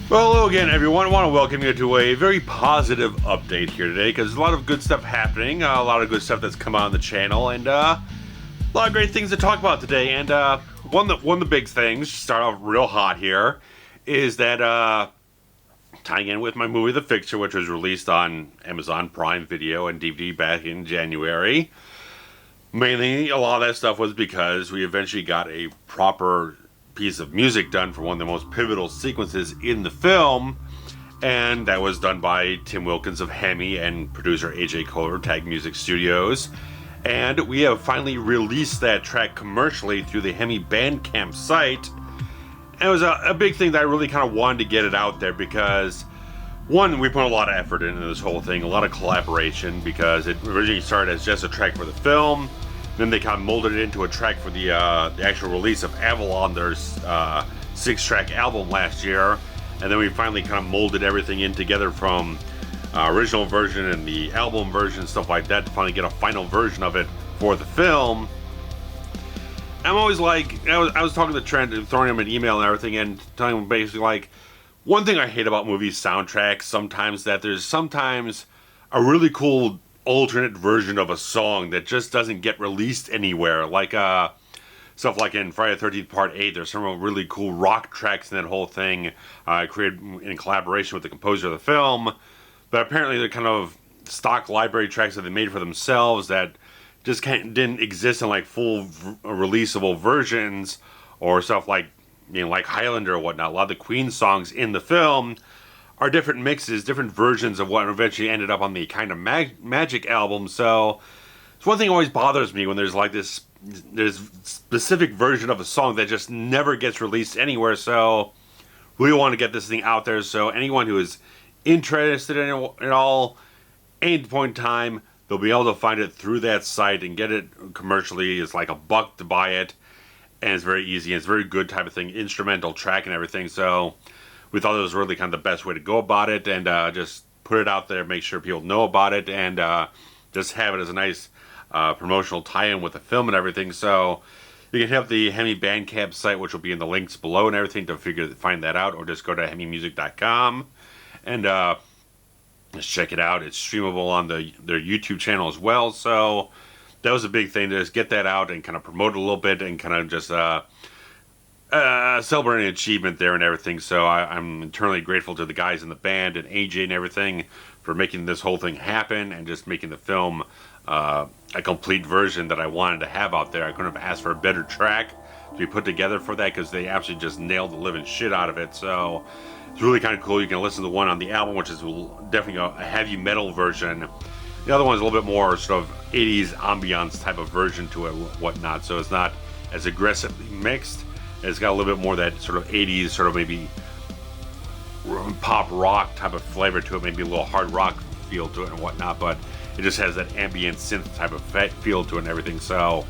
Well, hello again, everyone. I want to welcome you to a very positive update here today because there's a lot of good stuff happening, a lot of good stuff that's come on the channel, and a lot of great things to talk about today. And one of the big things, start off real hot here, is that tying in with my movie The Fixer, which was released on Amazon Prime Video and DVD back in January. Mainly, a lot of that stuff was because we eventually got a proper piece of music done for one of the most pivotal sequences in the film, and that was done by Tim Wilkins of HEMI and producer AJ Kohler, Tag Music Studios. And we have finally released that track commercially through the HEMI BandCamp site. And it was a big thing that I really kind of wanted to get it out there because, one, we put a lot of effort into this whole thing, a lot of collaboration, because it originally started as just a track for the film. Then they kind of molded it into a track for the actual release of Avalon, their 6-track album last year. And then we finally kind of molded everything in together from original version and the album version, stuff like that, to finally get a final version of it for the film. I'm always like, I was talking to Trent and throwing him an email and everything, and telling him basically like, one thing I hate about movies soundtracks sometimes that there's sometimes a really cool alternate version of a song that just doesn't get released anywhere. Like stuff like in Friday the 13th Part 8, there's some really cool rock tracks in that whole thing, created in collaboration with the composer of the film. But apparently they're kind of stock library tracks that they made for themselves that just didn't exist in like full releasable versions, or stuff like, you know, like Highlander or whatnot. A lot of the Queen songs in the film are different mixes, different versions of what eventually ended up on the kind of Magic album. So it's one thing that always bothers me when there's like there's specific version of a song that just never gets released anywhere. So we want to get this thing out there, so anyone who is interested in it all, any point in time, they'll be able to find it through that site and get it commercially. It's like $1 to buy it, and it's very easy, and it's a very good type of thing, instrumental track and everything. So we thought it was really kind of the best way to go about it, and just put it out there, make sure people know about it, and just have it as a nice promotional tie-in with the film and everything. So you can hit up the HEMI BandCamp site, which will be in the links below and everything, to find that out, or just go to HEMImusic.com and just check it out. It's streamable on their YouTube channel as well. So that was a big thing, to just get that out and kind of promote it a little bit and kind of just celebrating an achievement there and everything. So I'm eternally grateful to the guys in the band and AJ and everything for making this whole thing happen and just making the film a complete version that I wanted to have out there. I couldn't have asked for a better track to be put together for that, because they absolutely just nailed the living shit out of it. So it's really kind of cool. You can listen to the one on the album, which is definitely a heavy metal version. The other one's a little bit more sort of 80s ambiance type of version to it, whatnot. So it's not as aggressively mixed. It's got a little bit more of that sort of 80s, sort of maybe pop rock type of flavor to it, maybe a little hard rock feel to it and whatnot, but it just has that ambient synth type of feel to it and everything. So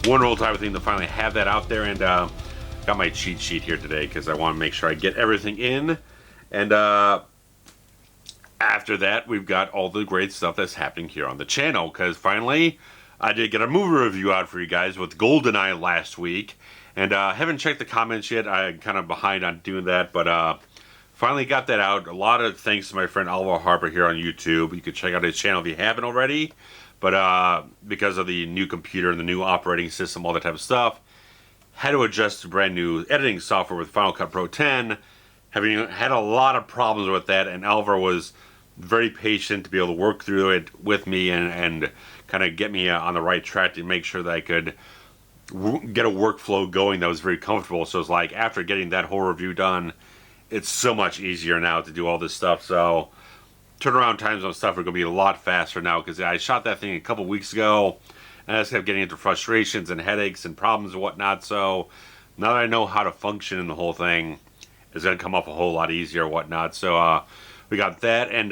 wonderful type of thing to finally have that out there. And got my cheat sheet here today because I want to make sure I get everything in. And after that, we've got all the great stuff that's happening here on the channel, because finally I did get a movie review out for you guys with GoldenEye last week. And haven't checked the comments yet. I'm kind of behind on doing that, but finally got that out. A lot of thanks to my friend Harper here on YouTube. You can check out his channel if you haven't already. But because of the new computer and the new operating system, all that type of stuff, had to adjust to brand new editing software with Final Cut Pro 10. Having had a lot of problems with that, and Alvar was very patient to be able to work through it with me and kind of get me on the right track to make sure that I could get a workflow going that was very comfortable. So it's like, after getting that whole review done, it's so much easier now to do all this stuff. So turnaround times on stuff are going to be a lot faster now, because I shot that thing a couple weeks ago and I just kept getting into frustrations and headaches and problems and whatnot. So now that I know how to function in the whole thing, it's going to come up a whole lot easier and whatnot. So we got that, and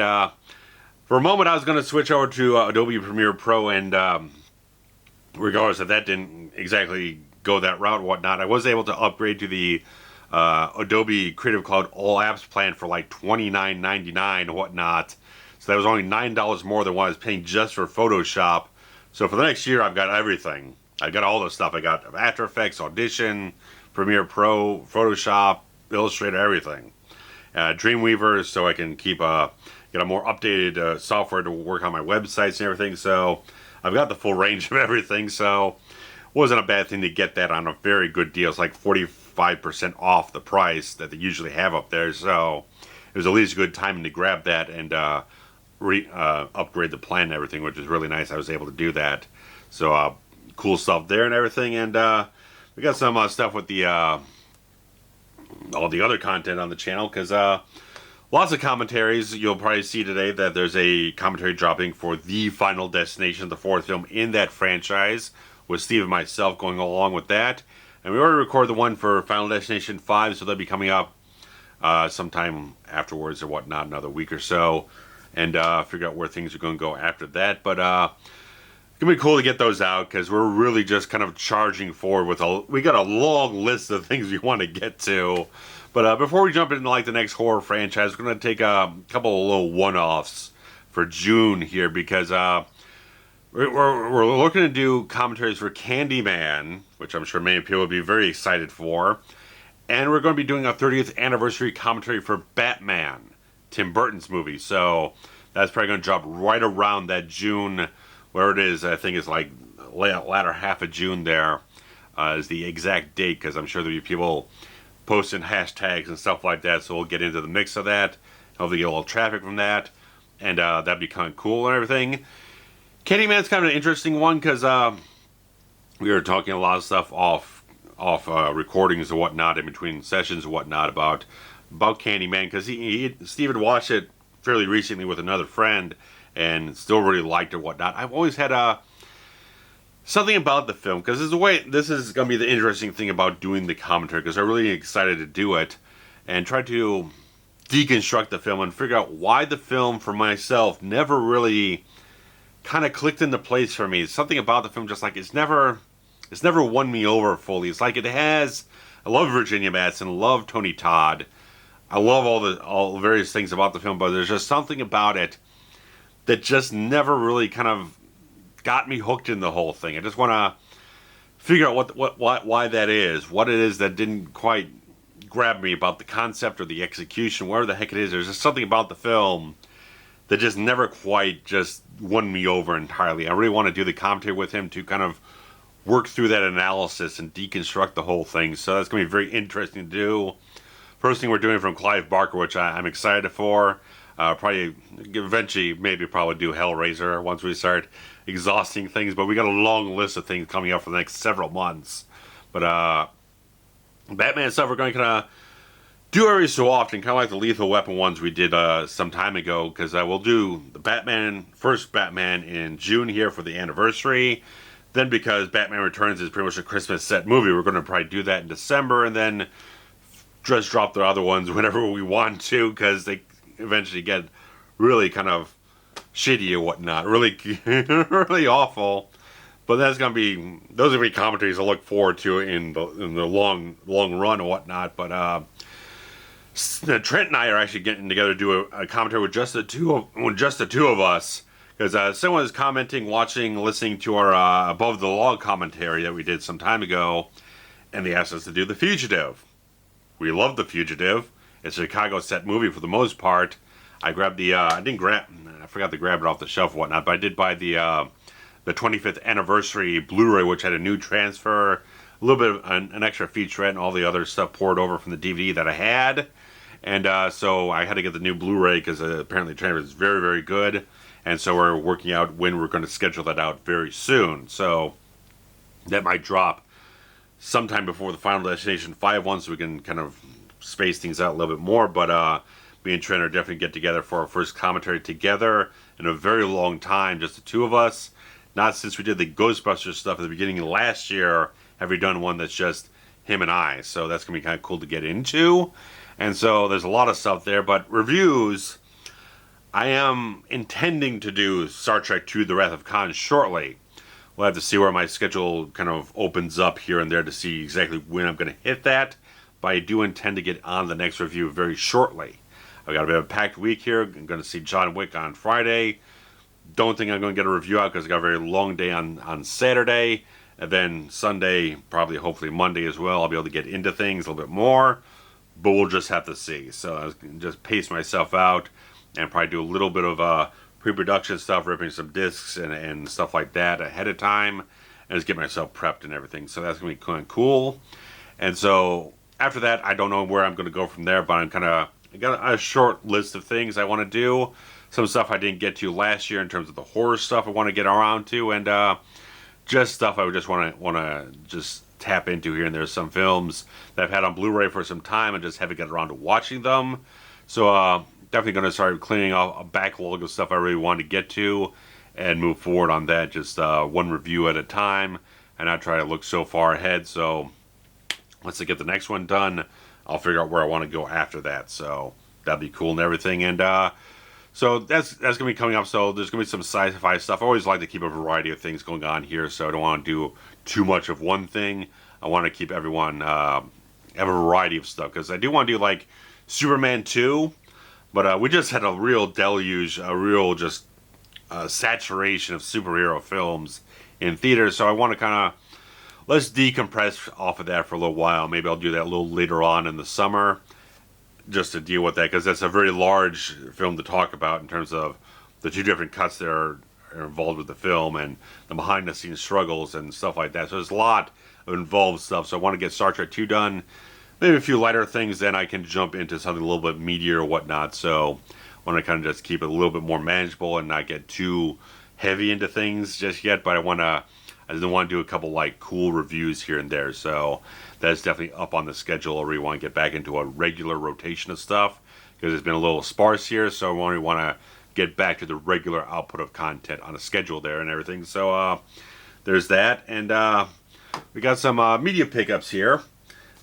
for a moment I was going to switch over to Adobe Premiere Pro, and regardless if that didn't exactly go that route and whatnot, I was able to upgrade to the Adobe Creative Cloud All Apps plan for like $29.99 and whatnot. So that was only $9 more than what I was paying just for Photoshop. So for the next year, I've got everything. I got all the stuff. I got After Effects, Audition, Premiere Pro, Photoshop, Illustrator, everything. Dreamweaver, so I can keep get a more updated software to work on my websites and everything. So I've got the full range of everything. So it wasn't a bad thing to get that on a very good deal. It's like 45% off the price that they usually have up there. So it was at least a good timing to grab that and upgrade the plan and everything, which is really nice. I was able to do that. So cool stuff there and everything. And we got some stuff with the all the other content on the channel, because lots of commentaries. You'll probably see today that there's a commentary dropping for The Final Destination, the fourth film in that franchise, with Steve and myself going along with that. And we already recorded the one for Final Destination 5, so they'll be coming up sometime afterwards or whatnot, another week or so, and figure out where things are going to go after that. But it's going to be cool to get those out, because we're really just kind of charging forward with we got a long list of things we want to get to. But before we jump into like the next horror franchise, we're going to take a couple of little one-offs for June here, because we're looking to do commentaries for Candyman, which I'm sure many people will be very excited for. And we're going to be doing a 30th anniversary commentary for Batman, Tim Burton's movie. So that's probably going to drop right around that June, where it is. I think it's like latter half of June there is the exact date, because I'm sure there'll be people posting hashtags and stuff like that. So we'll get into the mix of that. Hopefully get a little traffic from that. And that'd be kind of cool and everything. Candyman's kind of an interesting one, because we were talking a lot of stuff off recordings and whatnot, in between sessions and whatnot, about Candyman, because Steve had watched it fairly recently with another friend and still really liked it and whatnot. I've always had something about the film, because this is going to be the interesting thing about doing the commentary, because I'm really excited to do it and try to deconstruct the film and figure out why the film, for myself, never really kind of clicked into place for me. Something about the film, just like it's never won me over fully. It's like it has. I love Virginia Madsen, love Tony Todd, I love all the various things about the film, but there's just something about it that just never really kind of got me hooked in the whole thing. I just want to figure out why that is, what it is that didn't quite grab me about the concept or the execution, whatever the heck it is. There's just something about the film that just never quite just won me over entirely. I really want to do the commentary with him to kind of work through that analysis and deconstruct the whole thing. So that's going to be very interesting to do. First thing we're doing from Clive Barker, which I'm excited for. Probably eventually probably do Hellraiser once we start exhausting things. But we got a long list of things coming up for the next several months. But Batman stuff we're going to kind of do every so often, kind of like the Lethal Weapon ones we did some time ago, because we'll do the first Batman in June here for the anniversary. Then, because Batman Returns is pretty much a Christmas set movie, we're going to probably do that in December, and then just drop the other ones whenever we want to, because they eventually get really kind of shitty or whatnot, really, really awful. But those are going to be commentaries I look forward to in the long run and whatnot. But Trent and I are actually getting together to do a commentary with just the two of us. Because someone was commenting, listening to our Above the Law commentary that we did some time ago, and they asked us to do The Fugitive. We love The Fugitive. It's a Chicago set movie for the most part. I grabbed I forgot to grab it off the shelf and whatnot, but I did buy the 25th anniversary Blu-ray, which had a new transfer, a little bit of an extra featurette, and all the other stuff poured over from the DVD that I had. And so I had to get the new Blu-ray, because apparently the transfer is very, very good. And so we're working out when we're going to schedule that out very soon. So that might drop sometime before the Final Destination 5 one, so we can kind of space things out a little bit more. But me and Trent are definitely get together for our first commentary together in a very long time, just the two of us. Not since we did the Ghostbusters stuff at the beginning of last year have we done one that's just him and I. So that's going to be kind of cool to get into. And so there's a lot of stuff there. But reviews, I am intending to do Star Trek II: The Wrath of Khan shortly. We'll have to see where my schedule kind of opens up here and there to see exactly when I'm going to hit that. But I do intend to get on the next review very shortly. I've got a bit of a packed week here. I'm going to see John Wick on Friday. Don't think I'm going to get a review out because I got a very long day on Saturday. And then Sunday, probably hopefully Monday as well, I'll be able to get into things a little bit more. but we'll just have to see. So I was gonna just pace myself out and probably do a little bit of pre-production stuff, ripping some discs and stuff like that ahead of time, and just get myself prepped and everything. So that's gonna be kind of cool. And so after that, I don't know where I'm gonna go from there, but I got a short list of things I want to do. Some stuff I didn't get to last year in terms of the horror stuff I want to get around to, and just stuff I would just want to just tap into here and there. Some films that I've had on Blu-ray for some time and just haven't got around to watching them. So definitely going to start cleaning off a backlog of stuff I really want to get to and move forward on that, just one review at a time, and not try to look so far ahead. So once I get the next one done, I'll figure out where I want to go after that. So that'd be cool and everything. And so that's going to be coming up. So there's going to be some sci-fi stuff. I always like to keep a variety of things going on here, so I don't want to do too much of one thing. I want to keep everyone have a variety of stuff, because I do want to do like Superman 2, but we just had a real deluge, a real just saturation of superhero films in theaters. So I want to kind of let's decompress off of that for a little while. Maybe I'll do that a little later on in the summer, just to deal with that, because that's a very large film to talk about in terms of the two different cuts that are involved with the film and the behind the scenes struggles and stuff like that. So there's a lot of involved stuff. So I want to get Star Trek 2 done, maybe a few lighter things, then I can jump into something a little bit meatier or whatnot. So I want to kind of just keep it a little bit more manageable and not get too heavy into things just yet, but I just want to do a couple like cool reviews here and there. So that's definitely up on the schedule. I really want to get back into a regular rotation of stuff, because it's been a little sparse here. So I only want to get back to the regular output of content on a schedule there and everything. So there's that. And we got some media pickups here,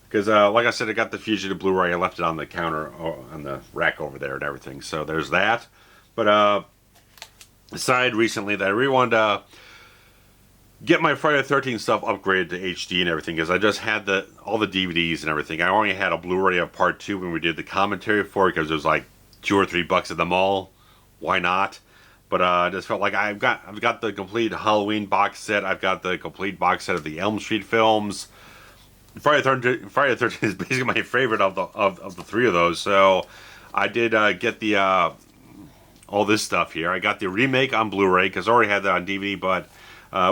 because like I said, I got the Fugitive Blu-ray. I left it on the counter, on the rack over there and everything. So there's that. But decided recently that I really wanted to get my Friday the 13th stuff upgraded to HD and everything, because I just had all the DVDs and everything. I only had a Blu-ray of part 2 when we did the commentary for it, because it was like $2 or $3 at the mall. Why not? But I just felt like I've got the complete Halloween box set. I've got the complete box set of the Elm Street films. Friday the 13th is basically my favorite of the three of those. So I did get the all this stuff here. I got the remake on Blu-ray, because I already had that on DVD, but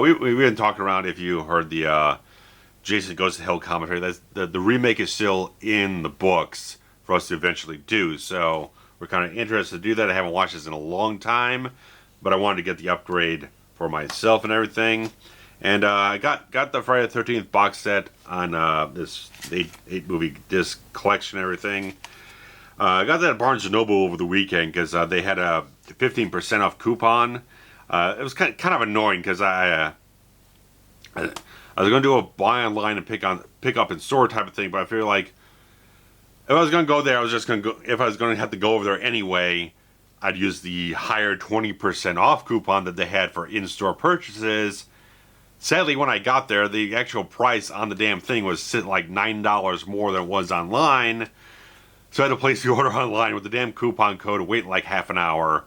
we've been talking around, if you heard the Jason Goes to Hell commentary, that's, the remake is still in the books for us to eventually do. So we're kind of interested to do that. I haven't watched this in a long time, but I wanted to get the upgrade for myself and everything. And I got the Friday the 13th box set on this 8 movie disc collection and everything. I got that at Barnes & Noble over the weekend, because they had a 15% off coupon. It was kind of annoying, because I was going to do a buy online and pick up in store type of thing, but I feel like if I was going to go there, I was just going to go. If I was going to have to go over there anyway, I'd use the higher 20% off coupon that they had for in-store purchases. Sadly, when I got there, the actual price on the damn thing was sitting like $9 more than it was online. So I had to place the order online with the damn coupon code, wait like half an hour,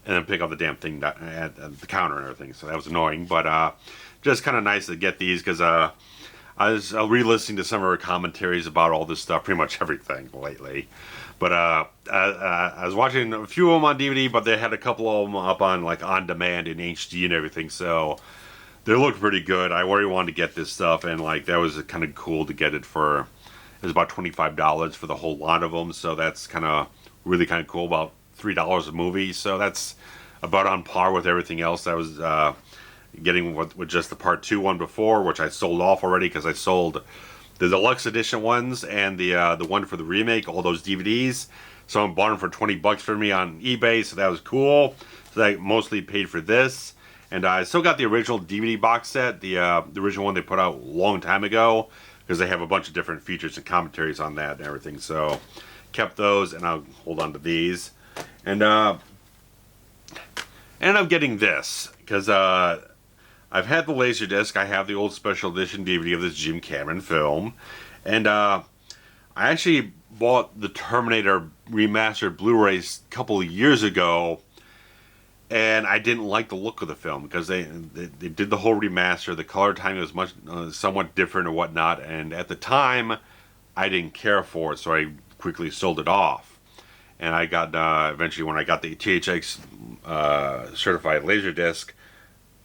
and then pick up the damn thing at the counter and everything. So that was annoying, but just kind of nice to get these, because I was re-listening to some of her commentaries about all this stuff, pretty much everything lately. But I was watching a few of them on DVD, but they had a couple of them up on like on demand in HD and everything. So they looked pretty good. I already wanted to get this stuff, and like that was kind of cool to get it for. It was about $25 for the whole lot of them. So that's kind of really kind of cool. About $3 a movie. So that's about on par with everything else I was getting with just the part 2 one before, which I sold off already, because I sold the deluxe edition ones and the one for the remake, all those DVDs. So I bought them for $20 for me on eBay, so that was cool. So I mostly paid for this, and I still got the original DVD box set, the original one they put out a long time ago, because they have a bunch of different features and commentaries on that and everything. So kept those, and I'll hold on to these. And I'm getting this, because I've had the Laserdisc. I have the old special edition DVD of this Jim Cameron film. And I actually bought the Terminator remastered Blu-rays a couple of years ago, and I didn't like the look of the film, because they did the whole remaster. The color timing was somewhat different or whatnot, and at the time I didn't care for it, so I quickly sold it off. And I got, eventually when I got the THX certified Laserdisc,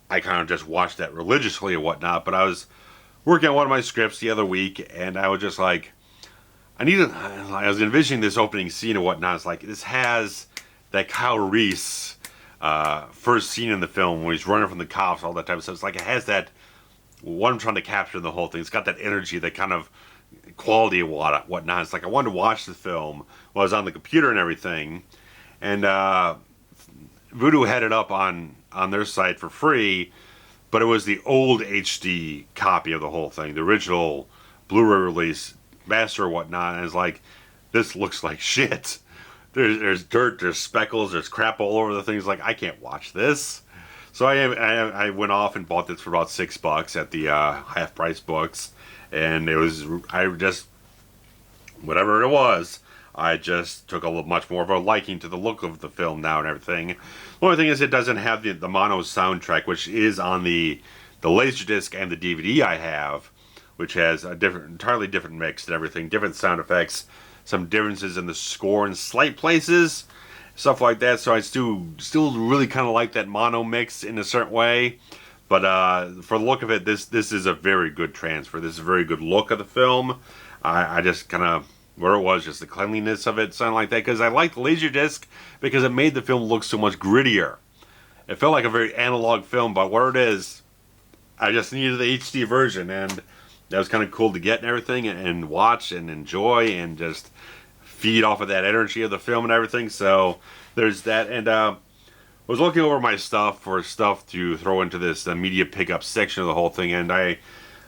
I kind of just watched that religiously and whatnot. But I was working on one of my scripts the other week, and I was just like, I was envisioning this opening scene and whatnot. It's like, this has that Kyle Reese first scene in the film when he's running from the cops, all that type of stuff. It's like, it has that, what I'm trying to capture in the whole thing. It's got that energy, that kind of quality and whatnot. It's like, I wanted to watch the film while I was on the computer and everything. And Vudu had it up on their site for free, but it was the old HD copy of the whole thing, the original Blu-ray release, master or whatnot. And it's like, this looks like shit. There's dirt, there's speckles, there's crap all over the things. Like, I can't watch this. So I went off and bought this for about $6 at the half price books, and whatever it was, I just took a much more of a liking to the look of the film now and everything. The only thing is, it doesn't have the mono soundtrack, which is on the Laserdisc and the DVD I have, which has a entirely different mix and everything, different sound effects, some differences in the score in slight places, stuff like that. So I still really kind of like that mono mix in a certain way. But for the look of it, this is a very good transfer. This is a very good look of the film. I just kind of, where it was, just the cleanliness of it, something like that. Because I liked Laserdisc because it made the film look so much grittier. It felt like a very analog film, but where it is, I just needed the HD version, and that was kind of cool to get and everything, and watch and enjoy and just feed off of that energy of the film and everything. So there's that. And I was looking over my stuff for stuff to throw into this media pickup section of the whole thing, and I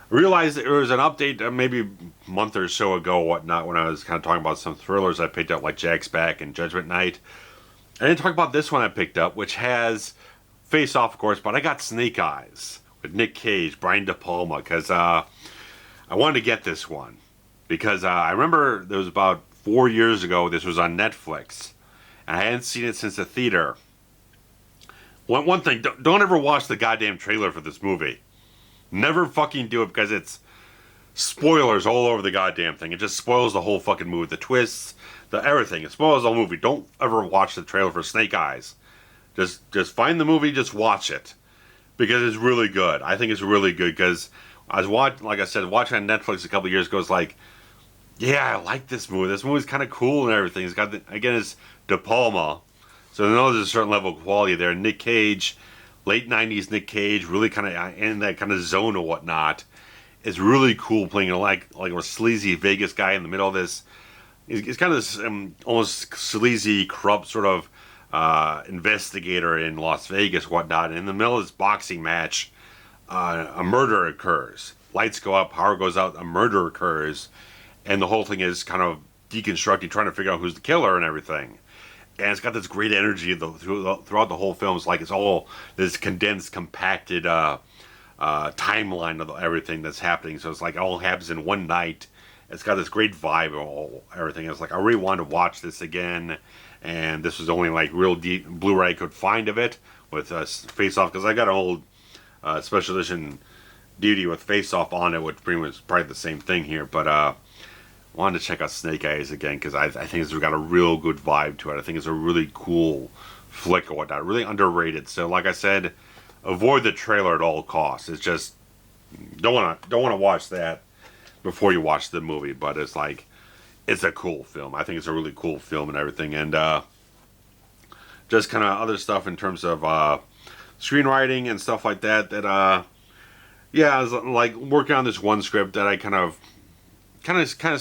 realized that there was an update maybe a month or so ago, whatnot, when I was kind of talking about some thrillers I picked up, like Jack's Back and Judgment Night. I didn't talk about this one I picked up, which has Face Off, of course, but I got Snake Eyes with Nick Cage, Brian De Palma, because I wanted to get this one. Because I remember there was about 4 years ago, this was on Netflix, and I hadn't seen it since the theater. One thing, don't ever watch the goddamn trailer for this movie. Never fucking do it, because it's spoilers all over the goddamn thing. It just spoils the whole fucking movie. The twists, the everything. It spoils the whole movie. Don't ever watch the trailer for Snake Eyes. Just find the movie, just watch it. Because it's really good. I think it's really good, because I was watching on Netflix a couple years ago. It's like, yeah, I like this movie. This movie's kind of cool and everything. It's got, it's De Palma. So I know there's a certain level of quality there. Nick Cage, late 90s Nick Cage, really kind of in that kind of zone or whatnot. It's really cool playing like a sleazy Vegas guy in the middle of this. He's kind of this almost sleazy, corrupt sort of investigator in Las Vegas, whatnot. And in the middle of this boxing match, a murder occurs. Lights go up, power goes out, a murder occurs. And the whole thing is kind of deconstructing, trying to figure out who's the killer and everything. And it's got this great energy throughout the whole film. It's like it's all this condensed, compacted timeline of everything that's happening. So it's like it all happens in one night. It's got this great vibe of everything. It's like, I really wanted to watch this again. And this was the only like real deep Blu-ray I could find of it with Face Off. Because I got an old special edition DVD with Face Off on it, which pretty much probably the same thing here. But wanted to check out Snake Eyes again, because I think it's got a real good vibe to it. I think it's a really cool flick or whatnot, really underrated. So like I said, avoid the trailer at all costs. It's just don't want to watch that before you watch the movie. But it's like, it's a cool film. I think it's a really cool film and everything. And just kind of other stuff in terms of screenwriting and stuff like that. Yeah, I was like working on this one script that I kind of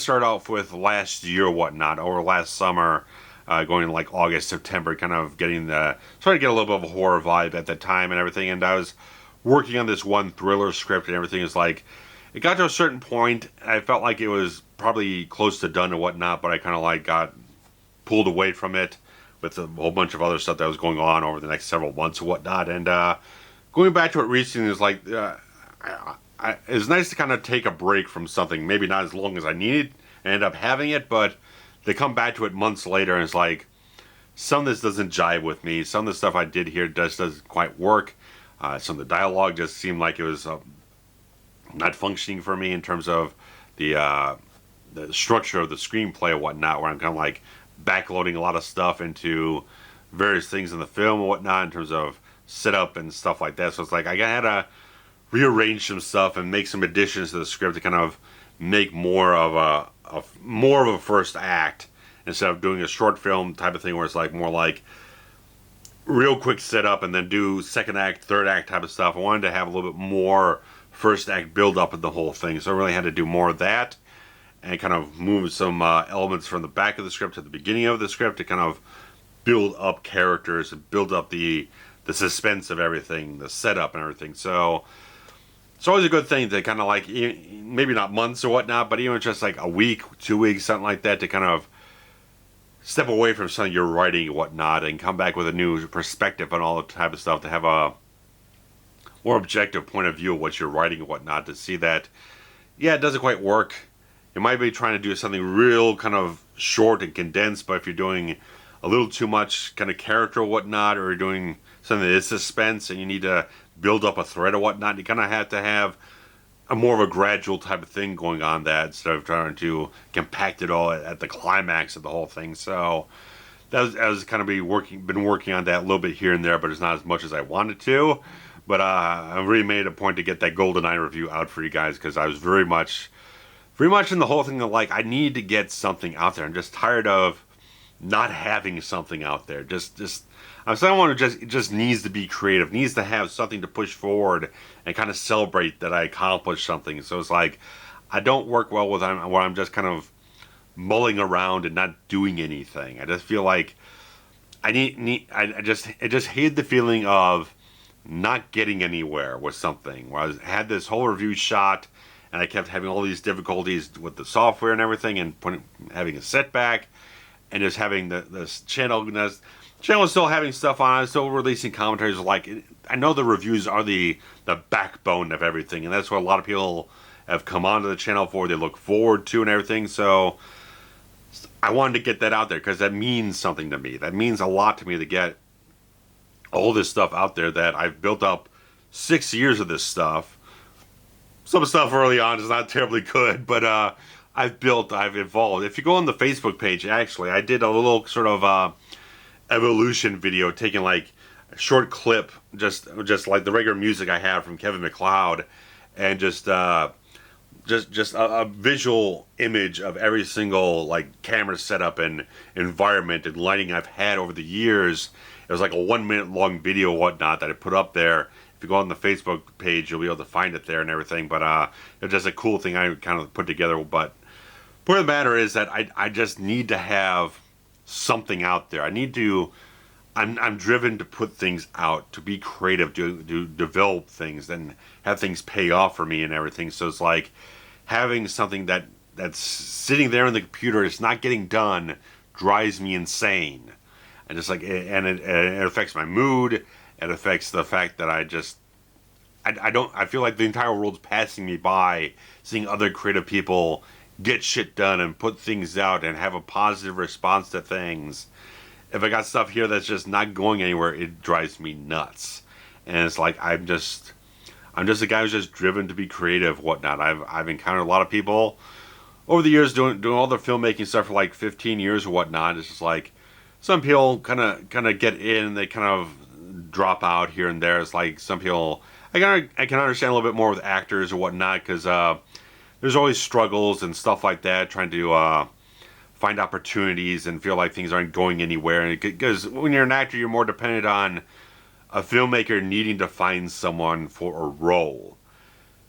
started off with last year or whatnot, or last summer, going like August, September, kind of trying to get a little bit of a horror vibe at that time and everything. And I was working on this one thriller script and everything. Is like, it got to a certain point, I felt like it was probably close to done or whatnot, but I kind of like got pulled away from it with a whole bunch of other stuff that was going on over the next several months or whatnot. And going back to it recently is like, it's nice to kind of take a break from something, maybe not as long as I needed, and end up having it, but they come back to it months later, and it's like, some of this doesn't jive with me. Some of the stuff I did here doesn't quite work. Some of the dialogue just seemed like it was not functioning for me in terms of the the structure of the screenplay and whatnot, where I'm kind of like backloading a lot of stuff into various things in the film and whatnot in terms of setup and stuff like that. So it's like I had to rearrange some stuff and make some additions to the script to kind of make more of a first act instead of doing a short film type of thing where it's like more like real quick setup and then do second act, third act type of stuff. I wanted to have a little bit more first act build up in the whole thing, so I really had to do more of that and kind of move some elements from the back of the script to the beginning of the script to kind of build up characters and build up the suspense of everything, the setup and everything. So it's always a good thing to kind of like, maybe not months or whatnot, but even just like a week, 2 weeks, something like that, to kind of step away from something you're writing and whatnot and come back with a new perspective on all the type of stuff, to have a more objective point of view of what you're writing and whatnot, to see that, yeah, it doesn't quite work. You might be trying to do something real kind of short and condensed, but if you're doing a little too much kind of character or whatnot, or you're doing something that is suspense and you need to build up a thread or whatnot, you kind of have to have a more of a gradual type of thing going on, that instead of trying to compact it all at the climax of the whole thing. So I was kind of been working on that a little bit here and there, but it's not as much as I wanted to. But I really made a point to get that GoldenEye review out for you guys, because I was very much in the whole thing of like, I need to get something out there. I'm just tired of not having something out there. I'm someone who just needs to be creative, needs to have something to push forward and kind of celebrate that I accomplished something. So it's like, I don't work well with where I'm just kind of mulling around and not doing anything. I just feel like I just hate the feeling of not getting anywhere with something. Where I had this whole review shot and I kept having all these difficulties with the software and everything, and having a setback, and just having this channel is still having stuff on it, still releasing commentaries. Like, I know the reviews are the backbone of everything, and that's what a lot of people have come onto the channel for. They look forward to and everything. So I wanted to get that out there because that means something to me. That means a lot to me to get all this stuff out there that I've built up 6 years of this stuff. Some stuff early on is not terribly good, but I've evolved. If you go on the Facebook page, actually, I did a little sort of evolution video, taking like a short clip, just like the regular music I have from Kevin MacLeod, and just a visual image of every single like camera setup and environment and lighting I've had over the years. It was like a 1 minute long video or whatnot that I put up there. If you go on the Facebook page, you'll be able to find it there and everything. But it's just a cool thing I kind of put together. But the point of the matter is that I just need to have something out there. I'm driven to put things out, to be creative, to develop things, and have things pay off for me and everything. So it's like having something that's sitting there in the computer, it's not getting done, drives me insane. And just like, it affects my mood. It affects the fact that I feel like the entire world's passing me by, seeing other creative people get shit done and put things out and have a positive response to things. If I got stuff here that's just not going anywhere, it drives me nuts. And it's like, I'm just a guy who's just driven to be creative, whatnot. I've encountered a lot of people over the years doing all the filmmaking stuff for like 15 years or whatnot. It's just like, some people kind of get in, they kind of drop out here and there. It's like some people, I can understand a little bit more with actors or whatnot, because there's always struggles and stuff like that, trying to find opportunities and feel like things aren't going anywhere. Because when you're an actor, you're more dependent on a filmmaker needing to find someone for a role.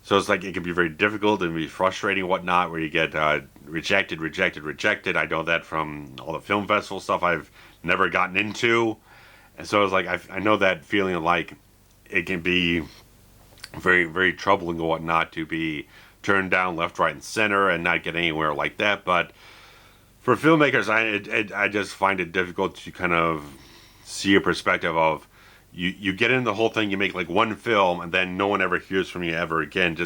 So it's like, it can be very difficult and be frustrating and whatnot, where you get rejected. I know that from all the film festival stuff I've never gotten into. And so it's like, I know that feeling of like, it can be very, very troubling and whatnot to be turned down left, right, and center and not get anywhere like that. But for filmmakers, I just find it difficult to kind of see a perspective of, you get into the whole thing, you make like one film, and then no one ever hears from you ever again.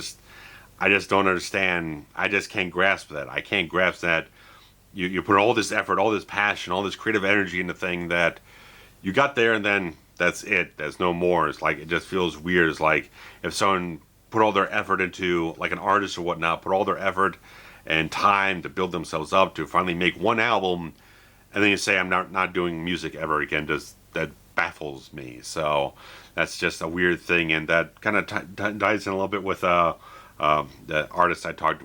I just don't understand. I just can't grasp that. I can't grasp that you put all this effort, all this passion, all this creative energy into thing that you got there, and then that's it. There's no more. It's like, it just feels weird. It's like if someone put all their effort into, like an artist or whatnot, put all their effort and time to build themselves up to finally make one album, and then you say I'm not doing music ever again. That baffles me. So that's just a weird thing, and that kind of ties in a little bit with the artist I talked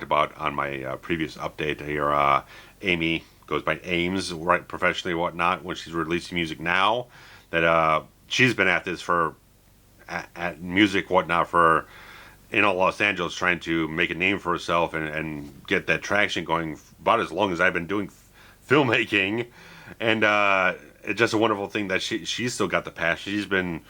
about on my previous update here. Amy goes by Ames, right, professionally and whatnot. When she's releasing music now, that she's been at this at music whatnot for Los Angeles, trying to make a name for herself and get that traction going about as long as I've been doing filmmaking, and it's just a wonderful thing that she's still got the passion. She's been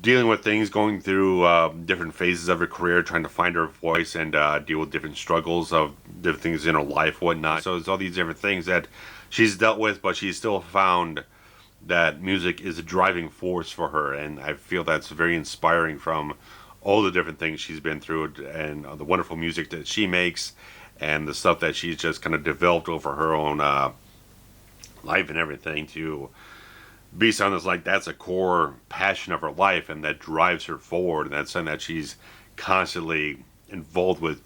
dealing with things, going through different phases of her career, trying to find her voice and deal with different struggles of different things in her life, whatnot. So it's all these different things that she's dealt with, but she's still found that music is a driving force for her, and I feel that's very inspiring from all the different things she's been through, and the wonderful music that she makes, and the stuff that she's just kind of developed over her own life and everything, to be something that's a core passion of her life, and that drives her forward, and that's something that she's constantly involved with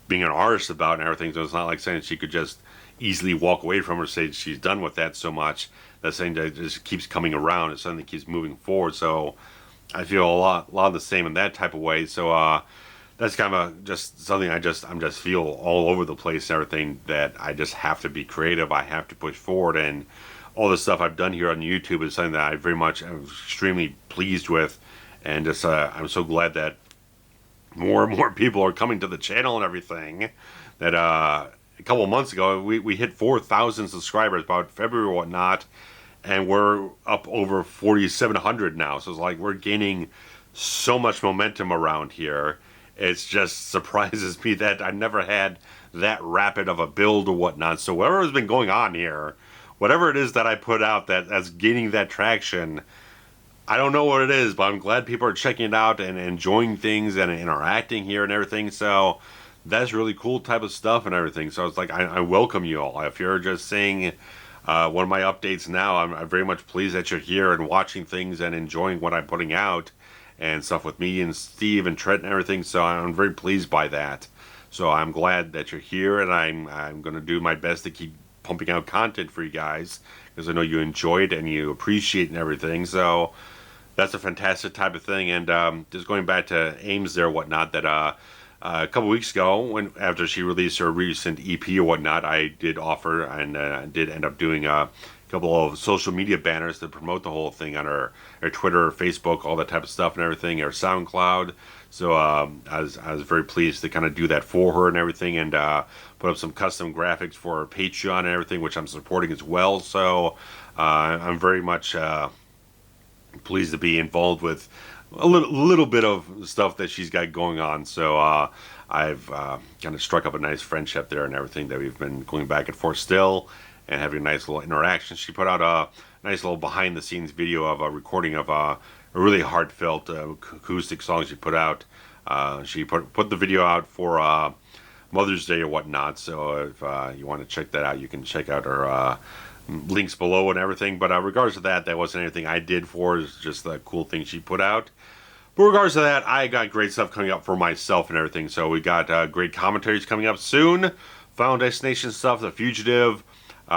being an artist about and everything. So it's not like saying she could just easily walk away from her, say she's done with that so much. That thing that just keeps coming around. It's something that keeps moving forward. So I feel a lot of the same in that type of way. So that's kind of just something I'm just feel all over the place and everything, that I just have to be creative. I have to push forward, and all the stuff I've done here on YouTube is something that I very much am extremely pleased with, and just I'm so glad that more and more people are coming to the channel and everything. That a couple of months ago we hit 4,000 subscribers about February or whatnot, and we're up over 4,700 now. So it's like we're gaining so much momentum around here. It's just surprises me that I never had that rapid of a build or whatnot. So whatever has been going on here, whatever it is that I put out that's gaining that traction, I don't know what it is, but I'm glad people are checking it out and enjoying things and interacting here and everything. So that's really cool type of stuff and everything. So it's like I welcome you all. If you're just seeing one of my updates now, I'm very much pleased that you're here and watching things and enjoying what I'm putting out and stuff with me and Steve and Trent and everything. So I'm very pleased by that. So I'm glad that you're here, and I'm going to do my best to keep pumping out content for you guys, because I know you enjoy it and you appreciate it and everything. So that's a fantastic type of thing. And just going back to Ames there, whatnot, that a couple weeks ago, after she released her recent EP or whatnot, I did offer and did end up doing a couple of social media banners to promote the whole thing on her Twitter, Facebook, all that type of stuff and everything, her SoundCloud. So I was very pleased to kind of do that for her and everything, and put up some custom graphics for her Patreon and everything, which I'm supporting as well. So I'm very much pleased to be involved with a little bit of stuff that she's got going on. So I've kind of struck up a nice friendship there and everything, that we've been going back and forth still and having a nice little interaction. She put out a nice little behind the scenes video of a recording of a really heartfelt acoustic song she put out. She put the video out for Mother's Day or whatnot. So if you want to check that out, you can check out her links below and everything. But regards to that wasn't anything I did for her. It's just a cool thing she put out. But regards to that, I got great stuff coming up for myself and everything. So we got great commentaries coming up soon. Final Destination stuff, The Fugitive,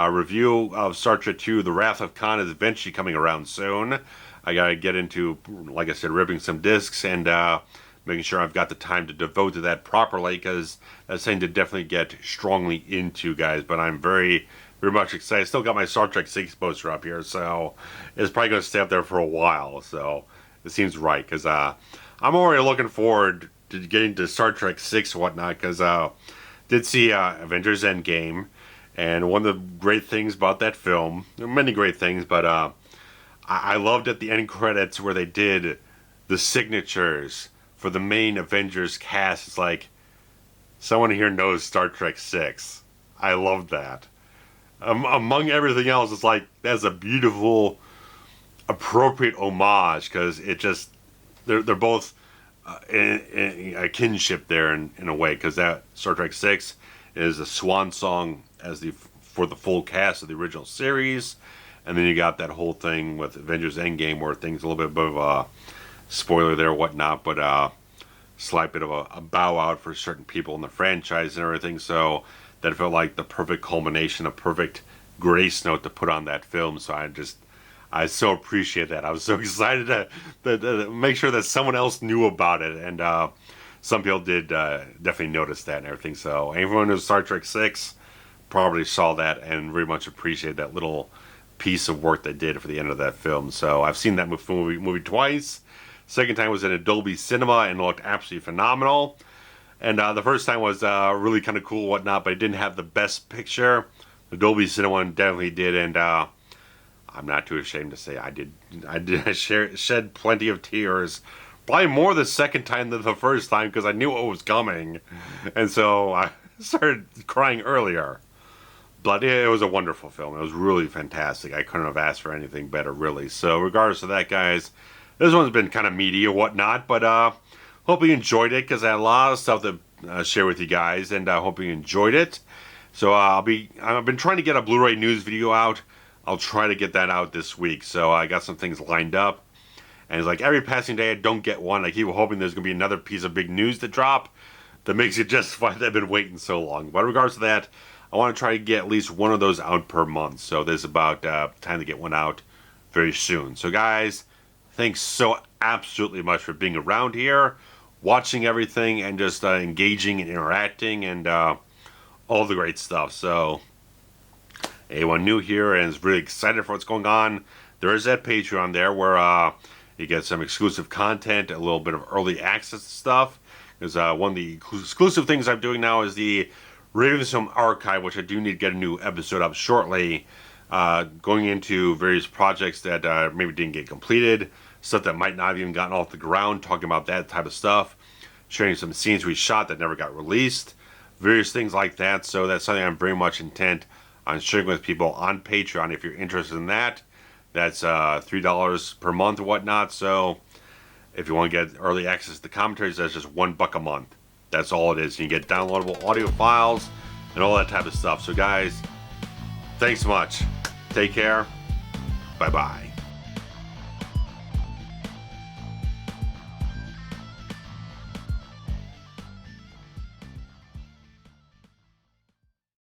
review of Star Trek II, The Wrath of Khan is eventually coming around soon. I gotta get into, like I said, ripping some discs and making sure I've got the time to devote to that properly, because that's something to definitely get strongly into, guys. But I'm very much excited. Still got my Star Trek 6 poster up here, so it's probably going to stay up there for a while. So it seems right, because I'm already looking forward to getting to Star Trek 6 and whatnot, because did see Avengers Endgame, and one of the great things about that film, there are many great things, but I loved at the end credits where they did the signatures for the main Avengers cast. It's like, someone here knows Star Trek 6. I loved that. Among everything else, it's like, that's a beautiful, appropriate homage, because it just, they're both in a kinship there in a way, because that Star Trek 6 is a swan song for the full cast of the original series. And then you got that whole thing with Avengers Endgame, where things a little bit of a spoiler there, whatnot. But slight bit of a bow out for certain people in the franchise and everything. So that felt like the perfect culmination, a perfect grace note to put on that film. So I so appreciate that. I was so excited to make sure that someone else knew about it, and some people did definitely notice that and everything. So everyone who's Star Trek 6 probably saw that and very much appreciated that little piece of work they did for the end of that film. So I've seen that movie twice. Second time was in Dolby Cinema and it looked absolutely phenomenal. And the first time was really kind of cool, whatnot, but it didn't have the best picture. The Dolby Cinema one definitely did, and I'm not too ashamed to say I did shed plenty of tears. Probably more the second time than the first time because I knew what was coming. And so I started crying earlier. But it was a wonderful film. It was really fantastic. I couldn't have asked for anything better, really. So regardless of that, guys, this one's been kind of meaty or whatnot. But hope you enjoyed it because I had a lot of stuff to share with you guys. And I hope you enjoyed it. So I've been trying to get a Blu-ray news video out. I'll try to get that out this week. So I got some things lined up. And it's like every passing day I don't get one. I keep hoping there's going to be another piece of big news to drop that makes it justify that I've been waiting so long. But in regards to that, I want to try to get at least one of those out per month. So there's about time to get one out very soon. So guys, thanks so absolutely much for being around here, watching everything, and just engaging and interacting and all the great stuff. So anyone new here and is really excited for what's going on, there is that Patreon there where you get some exclusive content, a little bit of early access stuff. Because one of the exclusive things I'm doing now is the RavensFilm Archive, which I do need to get a new episode up shortly. Going into various projects that maybe didn't get completed, stuff that might not have even gotten off the ground, talking about that type of stuff, sharing some scenes we shot that never got released, various things like that. So that's something I'm very much intent on sharing with people on Patreon. If you're interested in that, that's $3 per month or whatnot. So if you want to get early access to the commentaries, that's just $1 a month. That's all it is. You can get downloadable audio files and all that type of stuff. So guys, thanks so much. Take care. Bye-bye.